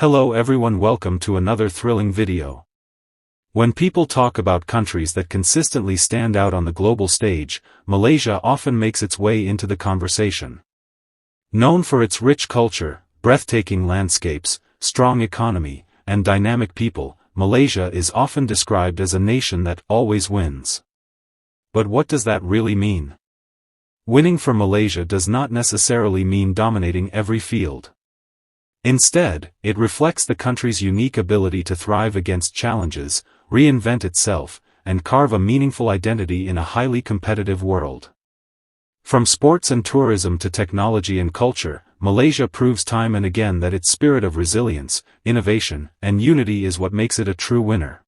Hello everyone, welcome to another thrilling video. When people talk about countries that consistently stand out on the global stage, Malaysia often makes its way into the conversation. Known for its rich culture, breathtaking landscapes, strong economy, and dynamic people, Malaysia is often described as a nation that always wins. But what does that really mean? Winning for Malaysia does not necessarily mean dominating every field. Instead, it reflects the country's unique ability to thrive against challenges, reinvent itself, and carve a meaningful identity in a highly competitive world. From sports and tourism to technology and culture, Malaysia proves time and again that its spirit of resilience, innovation, and unity is what makes it a true winner.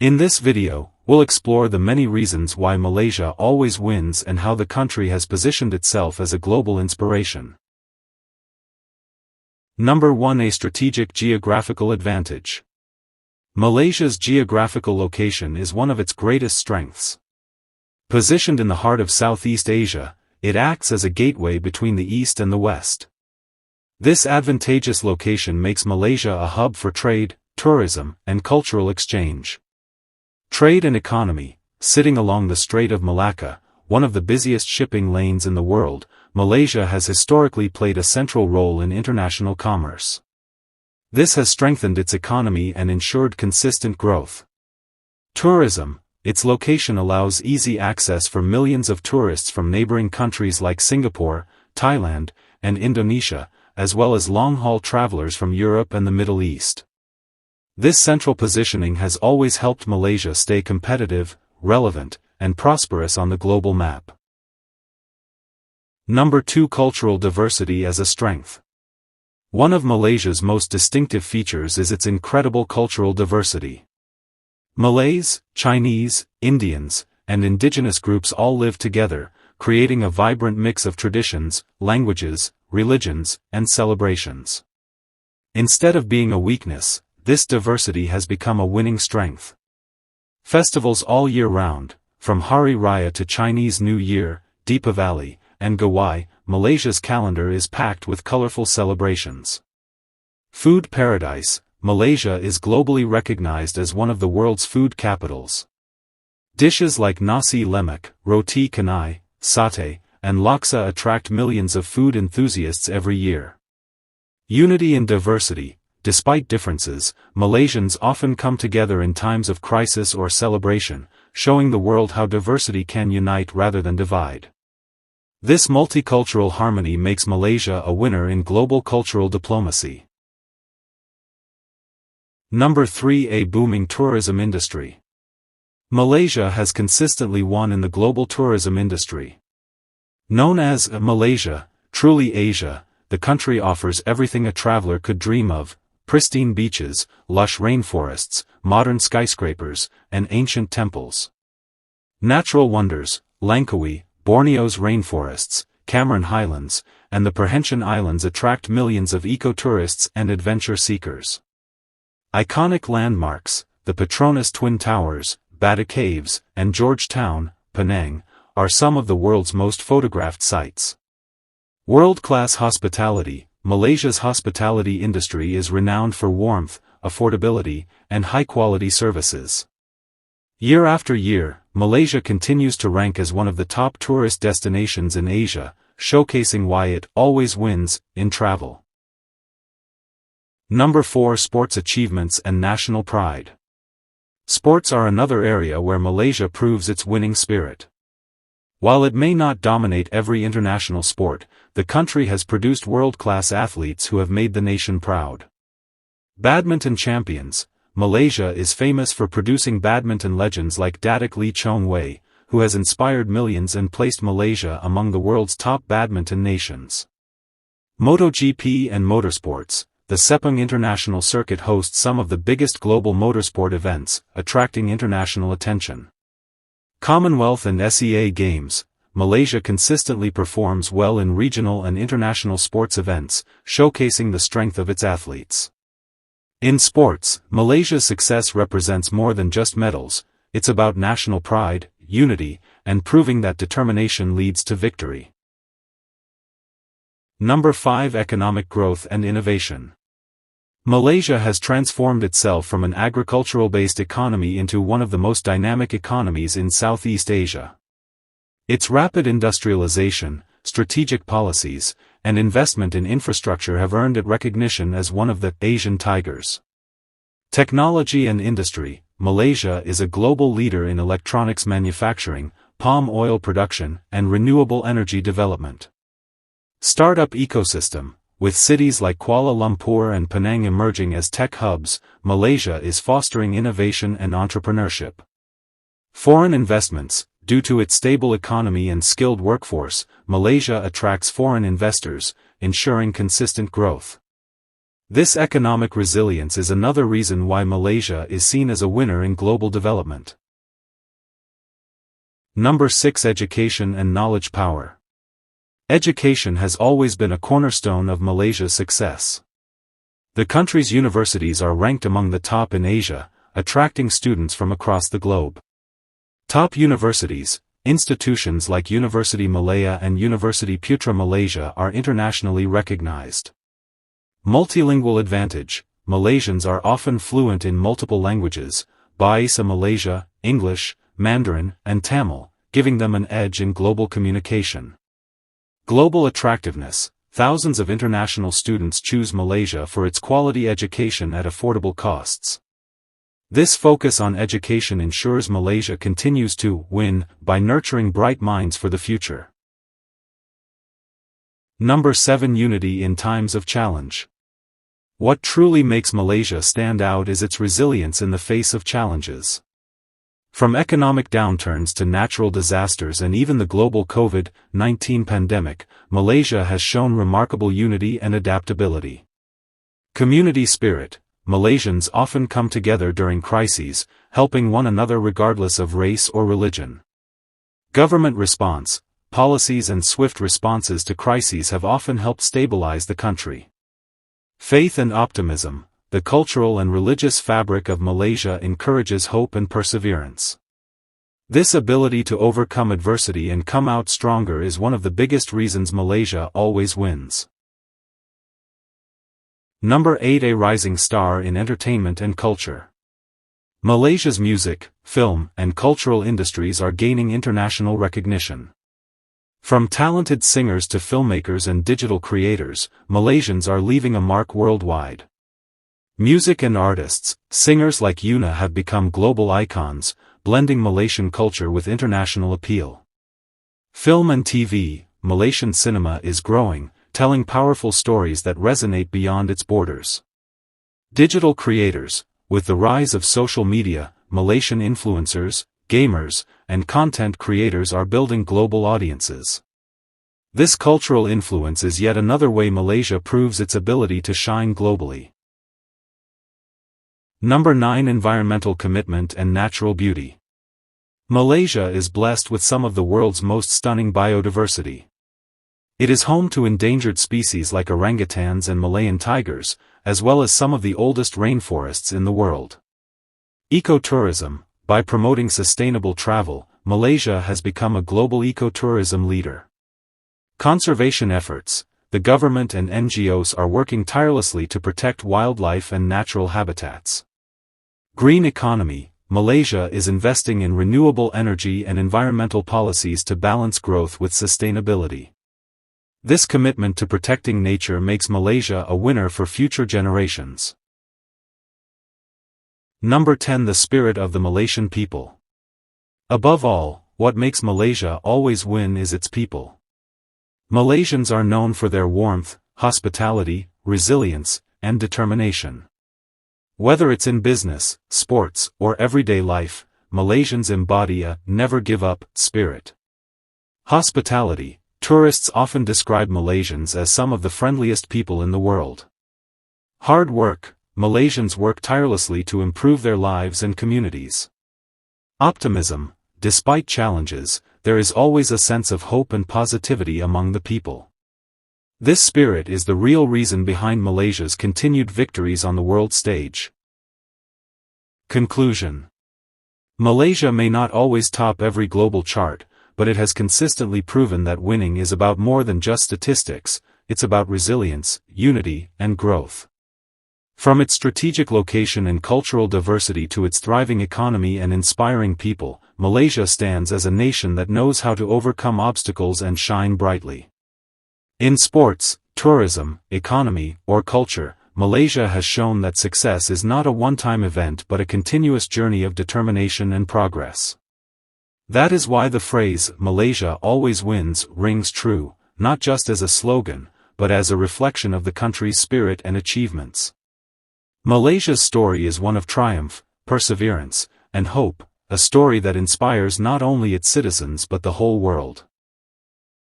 In this video, we'll explore the many reasons why Malaysia always wins and how the country has positioned itself as a global inspiration. Number 1. A strategic geographical advantage. Malaysia's geographical location is one of its greatest strengths. Positioned in the heart of Southeast Asia, it acts as a gateway between the East and the West. This advantageous location makes Malaysia a hub for trade, tourism, and cultural exchange. Trade and economy. Sitting along the Strait of Malacca, one of the busiest shipping lanes in the world, Malaysia has historically played a central role in international commerce. This has strengthened its economy and ensured consistent growth. Tourism. Its location allows easy access for millions of tourists from neighboring countries like Singapore, Thailand, and Indonesia, as well as long-haul travelers from Europe and the Middle East. This central positioning has always helped Malaysia stay competitive, relevant, and prosperous on the global map. Number 2. Cultural diversity as a strength. One of Malaysia's most distinctive features is its incredible cultural diversity. Malays, Chinese, Indians, and indigenous groups all live together, creating a vibrant mix of traditions, languages, religions, and celebrations. Instead of being a weakness, this diversity has become a winning strength. Festivals all year round, from Hari Raya to Chinese New Year, Deepavali, and Gawai, Malaysia's calendar is packed with colorful celebrations. Food paradise. Malaysia is globally recognized as one of the world's food capitals. Dishes like nasi lemak, roti canai, satay, and laksa attract millions of food enthusiasts every year. Unity in diversity. Despite differences, Malaysians often come together in times of crisis or celebration, showing the world how diversity can unite rather than divide. This multicultural harmony makes Malaysia a winner in global cultural diplomacy. Number 3. A booming tourism industry. Malaysia has consistently won in the global tourism industry. Known as Malaysia, truly Asia, the country offers everything a traveler could dream of: pristine beaches, lush rainforests, modern skyscrapers, and ancient temples. Natural wonders. Langkawi, Borneo's rainforests, Cameron Highlands, and the Perhentian Islands attract millions of eco-tourists and adventure seekers. Iconic landmarks. The Petronas Twin Towers, Bata Caves, and Georgetown, Penang, are some of the world's most photographed sites. World-class hospitality. Malaysia's hospitality industry is renowned for warmth, affordability, and high-quality services. Year after year, Malaysia continues to rank as one of the top tourist destinations in Asia, showcasing why it always wins in travel. Number 4. Sports achievements and national pride. Sports are another area where Malaysia proves its winning spirit. While it may not dominate every international sport, the country has produced world-class athletes who have made the nation proud. Badminton champions. Malaysia is famous for producing badminton legends like Datuk Lee Chong Wei, who has inspired millions and placed Malaysia among the world's top badminton nations. MotoGP and motorsports. The Sepang International Circuit hosts some of the biggest global motorsport events, attracting international attention. Commonwealth and SEA Games. Malaysia consistently performs well in regional and international sports events, showcasing the strength of its athletes. In sports, Malaysia's success represents more than just medals. It's about national pride, unity, and proving that determination leads to victory. Number 5. Economic growth and innovation. Malaysia has transformed itself from an agricultural-based economy into one of the most dynamic economies in Southeast Asia. Its rapid industrialization, strategic policies, and investment in infrastructure have earned it recognition as one of the Asian tigers. Technology and industry. Malaysia is a global leader in electronics manufacturing, palm oil production, and renewable energy development. Startup ecosystem. With cities like Kuala Lumpur and Penang emerging as tech hubs, Malaysia is fostering innovation and entrepreneurship. Foreign investments. Due to its stable economy and skilled workforce, Malaysia attracts foreign investors, ensuring consistent growth. This economic resilience is another reason why Malaysia is seen as a winner in global development. Number 6. Education and knowledge power. Education has always been a cornerstone of Malaysia's success. The country's universities are ranked among the top in Asia, attracting students from across the globe. Top universities, institutions like University Malaya and University Putra Malaysia are internationally recognized. Multilingual advantage. Malaysians are often fluent in multiple languages, Bahasa Malaysia, English, Mandarin, and Tamil, giving them an edge in global communication. Global attractiveness. Thousands of international students choose Malaysia for its quality education at affordable costs. This focus on education ensures Malaysia continues to win by nurturing bright minds for the future. Number 7. Unity in times of challenge. What truly makes Malaysia stand out is its resilience in the face of challenges. From economic downturns to natural disasters and even the global COVID-19 pandemic, Malaysia has shown remarkable unity and adaptability. Community spirit. Malaysians often come together during crises, helping one another regardless of race or religion. Government response. Policies and swift responses to crises have often helped stabilize the country. Faith and optimism. The cultural and religious fabric of Malaysia encourages hope and perseverance. This ability to overcome adversity and come out stronger is one of the biggest reasons Malaysia always wins. Number 8. A rising star in entertainment and culture. Malaysia's music, film, and cultural industries are gaining international recognition. From talented singers to filmmakers and digital creators, Malaysians are leaving a mark worldwide. Music and artists, singers like Yuna have become global icons, blending Malaysian culture with international appeal. Film and TV. Malaysian cinema is growing, telling powerful stories that resonate beyond its borders. Digital creators. With the rise of social media, Malaysian influencers, gamers, and content creators are building global audiences. This cultural influence is yet another way Malaysia proves its ability to shine globally. Number 9. Environmental commitment and natural beauty. Malaysia is blessed with some of the world's most stunning biodiversity. It is home to endangered species like orangutans and Malayan tigers, as well as some of the oldest rainforests in the world. Ecotourism. By promoting sustainable travel, Malaysia has become a global ecotourism leader. Conservation efforts. The government and NGOs are working tirelessly to protect wildlife and natural habitats. Green economy. Malaysia is investing in renewable energy and environmental policies to balance growth with sustainability. This commitment to protecting nature makes Malaysia a winner for future generations. Number 10. The spirit of the Malaysian people. Above all, what makes Malaysia always win is its people. Malaysians are known for their warmth, hospitality, resilience, and determination. Whether it's in business, sports, or everyday life, Malaysians embody a never-give-up spirit. Hospitality. Tourists often describe Malaysians as some of the friendliest people in the world. Hard work. Malaysians work tirelessly to improve their lives and communities. Optimism. Despite challenges, there is always a sense of hope and positivity among the people. This spirit is the real reason behind Malaysia's continued victories on the world stage. Conclusion. Malaysia may not always top every global chart, but it has consistently proven that winning is about more than just statistics, it's about resilience, unity, and growth. From its strategic location and cultural diversity to its thriving economy and inspiring people, Malaysia stands as a nation that knows how to overcome obstacles and shine brightly. In sports, tourism, economy, or culture, Malaysia has shown that success is not a one-time event but a continuous journey of determination and progress. That is why the phrase, "Malaysia always wins," rings true, not just as a slogan, but as a reflection of the country's spirit and achievements. Malaysia's story is one of triumph, perseverance, and hope, a story that inspires not only its citizens but the whole world.